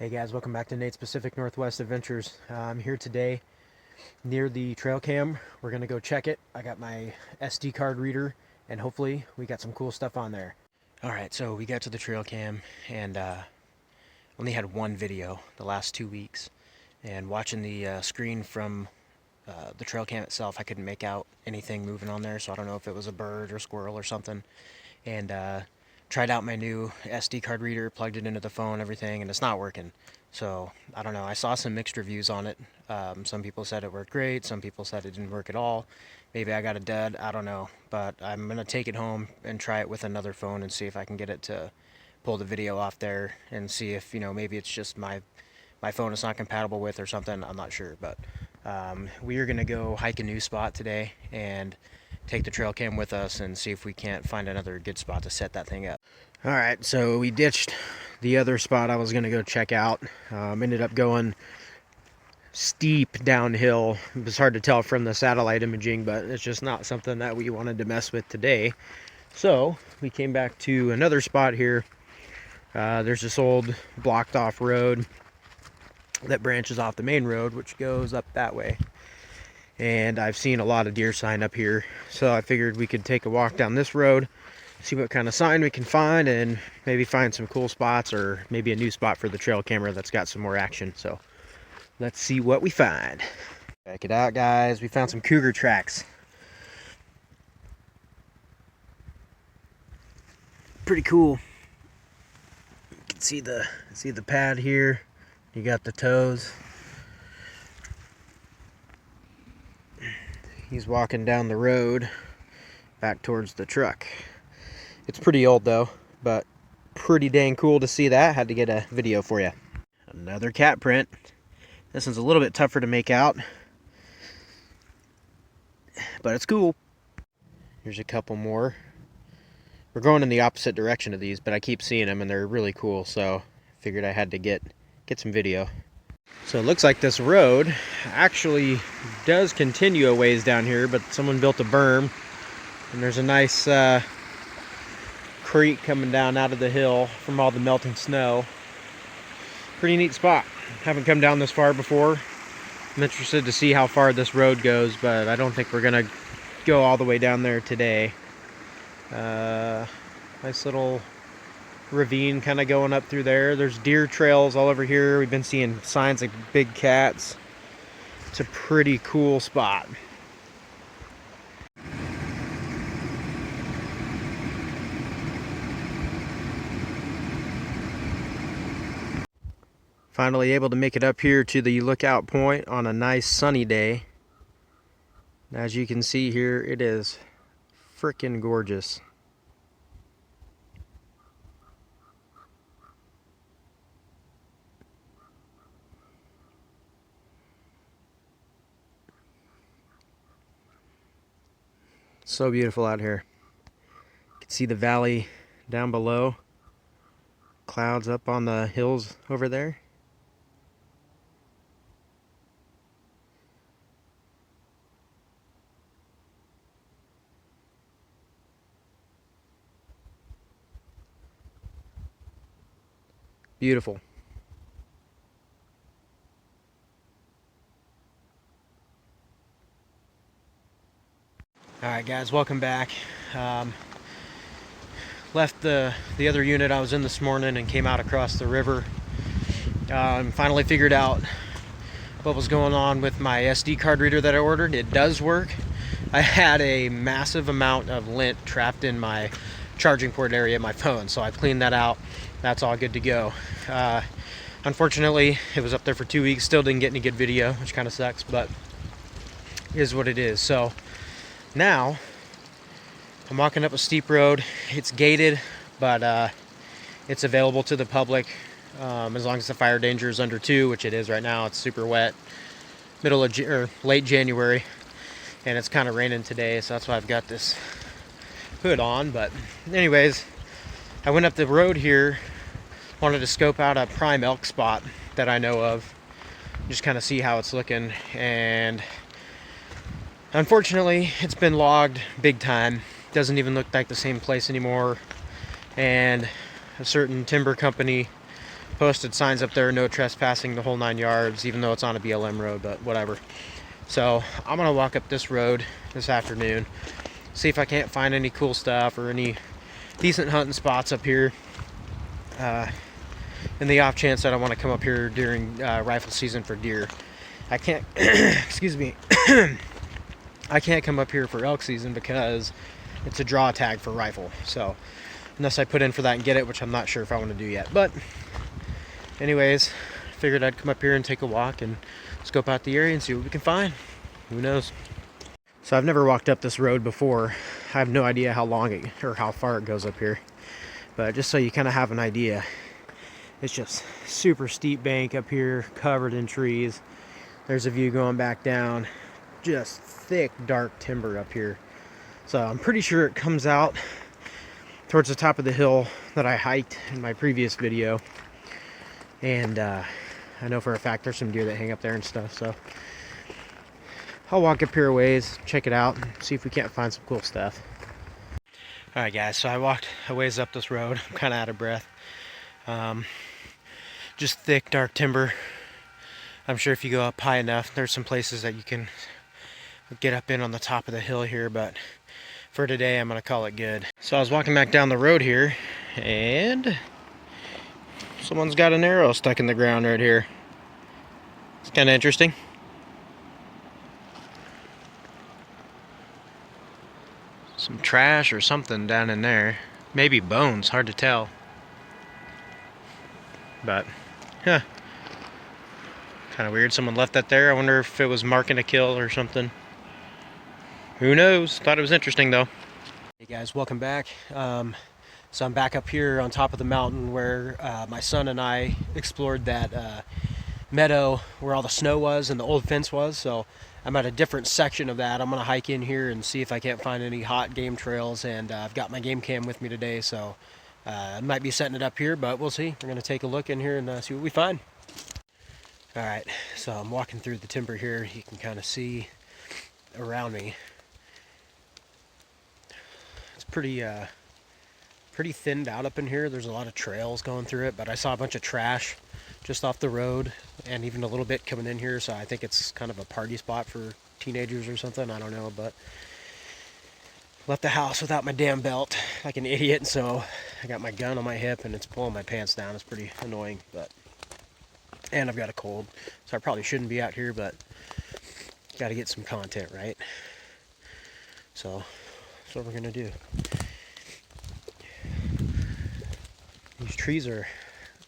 Hey guys, welcome back to Nate's Pacific Northwest Adventures. I'm here today near the trail cam. We're gonna go check it. I got my SD card reader and hopefully we got some cool stuff on there. Alright, so we got to the trail cam and only had one video the last 2 weeks. And watching the screen from the trail cam itself, I couldn't make out anything moving on there, so I don't know if it was a bird or squirrel or something. And tried out my new SD card reader, plugged it into the phone, everything, and it's not working. So I don't know. I saw some mixed reviews on it. Some people said it worked great. Some people said it didn't work at all. Maybe I got a dud. I don't know. But I'm going to take it home and try it with another phone and see if I can get it to pull the video off there and see if, maybe it's just my phone is not compatible with or something. I'm not sure. But we are going to go hike a new spot today and take the trail cam with us and see if we can't find another good spot to set that thing up. All right, so we ditched the other spot I was going to go check out. Ended up going steep downhill. It was hard to tell from the satellite imaging, but it's just not something that we wanted to mess with today. So we came back to another spot here. There's this old blocked off road that branches off the main road, which goes up that way. And I've seen a lot of deer sign up here, so I figured we could take a walk down this road, see what kind of sign we can find, and maybe find some cool spots or maybe a new spot for the trail camera that's got some more action. So let's see what we find. Check it out, guys. We found some cougar tracks. Pretty cool. You can see the pad here. You got the toes. He's walking down the road back towards the truck. It's pretty old though, but pretty dang cool to see that. Had to get a video for you. Another cat print. This one's a little bit tougher to make out, but it's cool. Here's a couple more. We're going in the opposite direction of these, but I keep seeing them and they're really cool, so figured I had to get some video. So it looks like this road actually does continue a ways down here, but someone built a berm, and there's a nice creek coming down out of the hill from all the melting snow. Pretty neat spot. Haven't come down this far before. I'm interested to see how far this road goes, but I don't think we're gonna go all the way down there today. Nice little ravine kind of going up through there. There's deer trails all over here. We've been seeing signs of big cats. It's a pretty cool spot. Finally able to make it up here to the lookout point on a nice sunny day. As you can see here, it is freaking gorgeous. So beautiful out here. You can see the valley down below. Clouds up on the hills over there. Beautiful. Alright guys, welcome back. Left the other unit I was in this morning and came out across the river. Finally figured out what was going on with my SD card reader that I ordered. It does work. I had a massive amount of lint trapped in my charging port area of my phone, so I cleaned that out. That's all good to go. Unfortunately, it was up there for 2 weeks. Still didn't get any good video, which kind of sucks, but it is what it is. So now I'm walking up a steep road. It's gated, but it's available to the public as long as the fire danger is under 2, which it is right now. It's super wet, late January, and it's kind of raining today, so that's why I've got this hood on. But anyways, I went up the road here, wanted to scope out a prime elk spot that I know of, just kind of see how it's looking, and unfortunately it's been logged big time. Doesn't even look like the same place anymore, and a certain timber company posted signs up there, no trespassing, the whole 9 yards, even though it's on a BLM road, but whatever. So I'm gonna walk up this road this afternoon, see if I can't find any cool stuff or any decent hunting spots up here. In the off chance that I want to come up here during rifle season for deer. I can't, excuse me, I can't come up here for elk season because it's a draw tag for rifle. So unless I put in for that and get it, which I'm not sure if I want to do yet. But anyways, figured I'd come up here and take a walk and scope out the area and see what we can find. Who knows? So I've never walked up this road before. I have no idea how long it or how far it goes up here. But just so you kind of have an idea, it's just super steep bank up here, covered in trees. There's a view going back down. Just thick, dark timber up here. So I'm pretty sure it comes out towards the top of the hill that I hiked in my previous video. And I know for a fact there's some deer that hang up there and stuff. So I'll walk up here a ways, check it out, and see if we can't find some cool stuff. Alright guys, so I walked a ways up this road. I'm kind of out of breath. Just thick, dark timber. I'm sure if you go up high enough, there's some places that you can get up in on the top of the hill here, but for today, I'm going to call it good. So I was walking back down the road here, and someone's got an arrow stuck in the ground right here. It's kind of interesting. Some trash or something down in there. Maybe bones, hard to tell. But, huh. Kind of weird someone left that there. I wonder if it was marking a kill or something. Who knows? Thought it was interesting though. Hey guys, welcome back. So I'm back up here on top of the mountain where my son and I explored that meadow where all the snow was and the old fence was. So I'm at a different section of that. I'm going to hike in here and see if I can't find any hot game trails. And I've got my game cam with me today, so I might be setting it up here, but we'll see. We're going to take a look in here and see what we find. Alright, so I'm walking through the timber here. You can kind of see around me. It's pretty thinned out up in here. There's a lot of trails going through it, but I saw a bunch of trash just off the road and even a little bit coming in here, so I think it's kind of a party spot for teenagers or something. I don't know, but left the house without my damn belt like an idiot, so I got my gun on my hip and it's pulling my pants down. It's pretty annoying, but and I've got a cold, so I probably shouldn't be out here, but got to get some content, right? So that's what we're gonna do. These trees are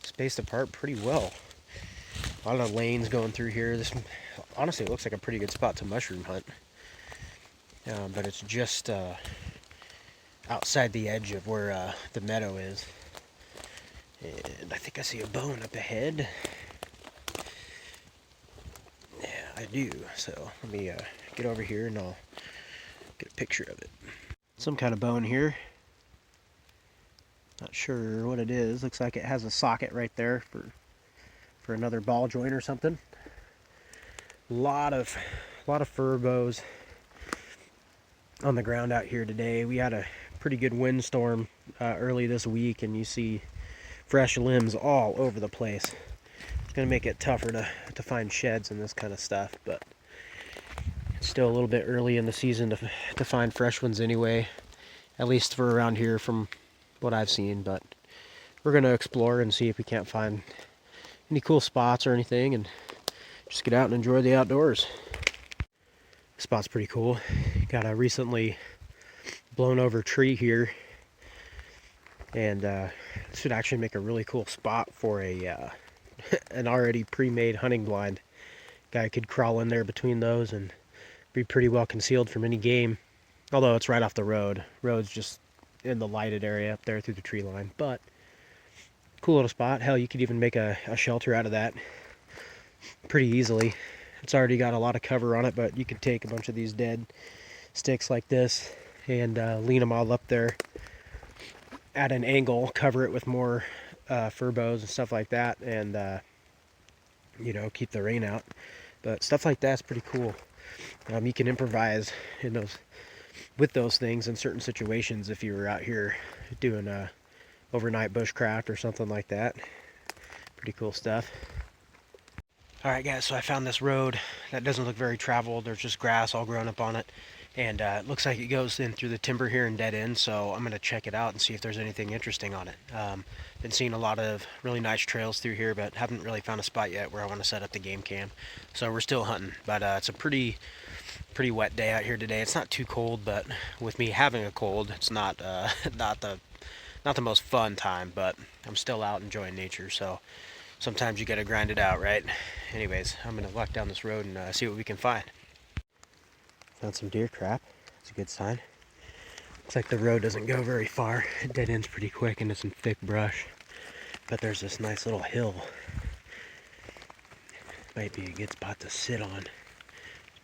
spaced apart pretty well. A lot of lanes going through here. This honestly looks like a pretty good spot to mushroom hunt, but it's just outside the edge of where the meadow is. And I think I see a bone up ahead. Yeah, I do. So let me get over here and I'll get a picture of it. Some kind of bone here. Not sure what it is. Looks like it has a socket right there for another ball joint or something. A lot of fir bows on the ground out here today. We had a pretty good windstorm early this week, and you see fresh limbs all over the place. It's going to make it tougher to find sheds and this kind of stuff, but it's still a little bit early in the season to find fresh ones anyway, at least for around here from what I've seen. But we're going to explore and see if we can't find any cool spots or anything and just get out and enjoy the outdoors. This spot's pretty cool. Got a recently blown over tree here, and this would actually make a really cool spot for a an already pre-made hunting blind. Guy could crawl in there between those and be pretty well concealed from any game, although it's right off the road. Road's just in the lighted area up there through the tree line, but cool little spot. Hell, you could even make a shelter out of that pretty easily. It's already got a lot of cover on it, but you could take a bunch of these dead sticks like this and lean them all up there at an angle, cover it with more fir bows and stuff like that, and you know, keep the rain out. But stuff like that's pretty cool. You can improvise with those things in certain situations if you were out here doing overnight bushcraft or something like that. Pretty cool stuff. Alright guys, so I found this road that doesn't look very traveled. There's just grass all grown up on it. And it looks like it goes in through the timber here and dead end, so I'm going to check it out and see if there's anything interesting on it. Been seeing a lot of really nice trails through here, but haven't really found a spot yet where I want to set up the game cam. So we're still hunting, but it's a pretty wet day out here today. It's not too cold, but with me having a cold, it's not not the most fun time, but I'm still out enjoying nature, so sometimes you gotta grind it out, right? Anyways, I'm gonna walk down this road and see what we can find. Found some deer trap. That's a good sign. Looks like the road doesn't go very far. It dead ends pretty quick into some thick brush. But there's this nice little hill. Might be a good spot to sit on.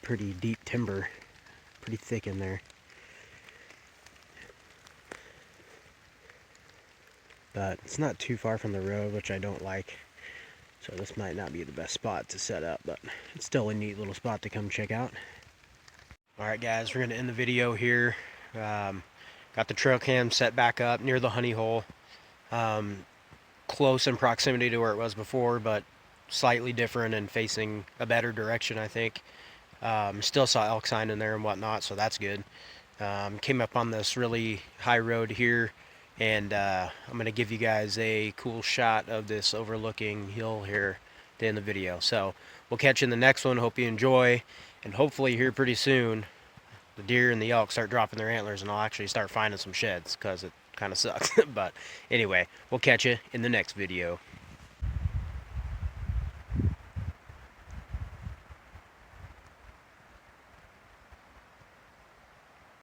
Pretty deep timber. Pretty thick in there. But it's not too far from the road, which I don't like. So this might not be the best spot to set up, but it's still a neat little spot to come check out. Alright guys, we're going to end the video here. Got the trail cam set back up near the honey hole. Close in proximity to where it was before, but slightly different and facing a better direction, I think. Still saw elk sign in there and whatnot, so that's good. Came up on this really high road here, and I'm going to give you guys a cool shot of this overlooking hill here at the end of the video. So we'll catch you in the next one. Hope you enjoy, and hopefully here pretty soon the deer and the elk start dropping their antlers and I'll actually start finding some sheds, because it kind of sucks. But anyway, we'll catch you in the next video.